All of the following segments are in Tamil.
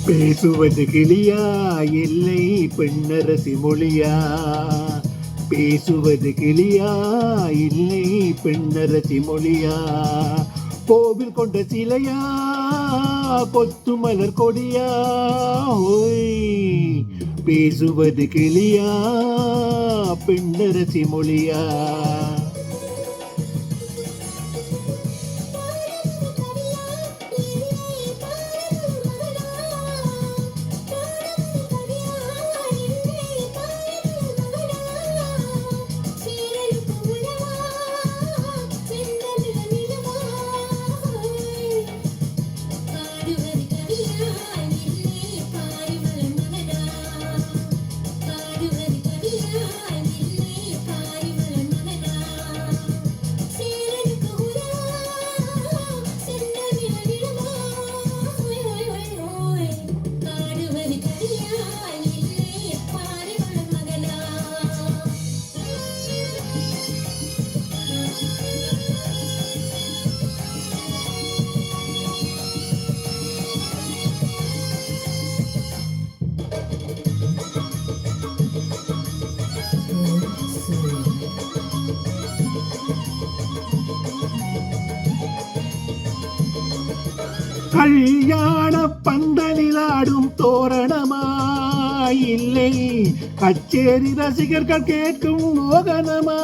பேசுவது கிளியா இல்லை பெண்ணரசி மொழியா? பேசுவது கிளியா இல்லை பெண்ணரசி மொழியா? கோவில் கொண்ட சிலையா கொத்து மலர் கொடியா? ஓய், பேசுவது கிளியா பெண்ணரசி மொழியா? கல்யாண பந்தலில் ஆடும் தோரணமா இல்லை கச்சேரி ரசிகர்கள் கேட்கும் மோகனமா?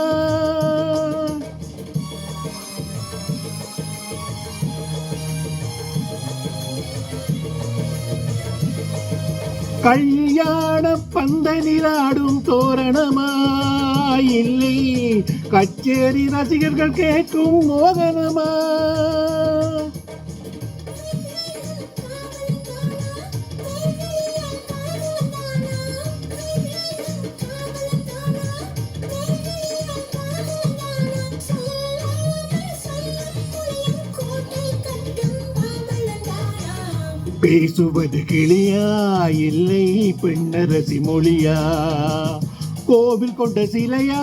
கல்யாண பந்தலில் ஆடும் தோரணமா இல்லை கச்சேரி ரசிகர்கள் கேட்கும் மோகனமா? பேசுவது கிளியா இல்லை பெண்ணரசி மொழியா? கோவில் கொண்ட சிலையா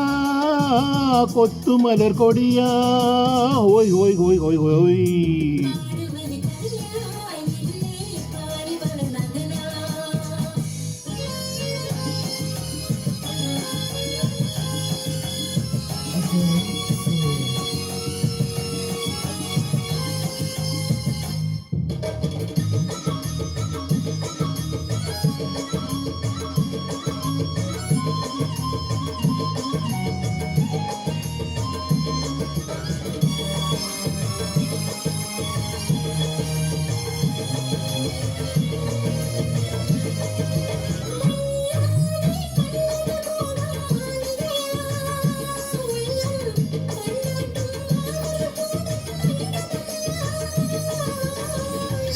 கொத்து மலர் கொடியா? ஓய் ஓய் ஓய் ஓய் ஓய்.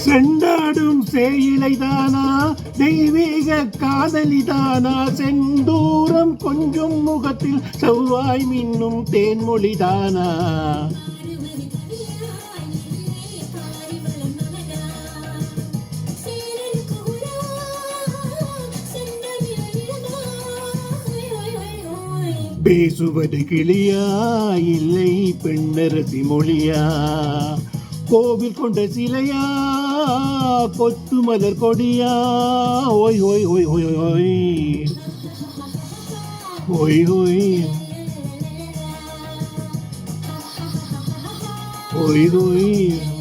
செண்டாடும் சேயிலைதானா தெய்வீக காதலிதானா? செந்தூரம் கொஞ்சம் முகத்தில் செவ்வாய் மின்னும் தேன்மொழிதானா? பேசுவது கிளியா இல்லை பெண்ணரசி மொழியா? கோவில் கொண்ட சிலையா கொத்து மலர் கொடியா? ஓய் ஓய் ஓய் ஓய் ஓய் ஓய் ஓய் ஓய் ஓய்.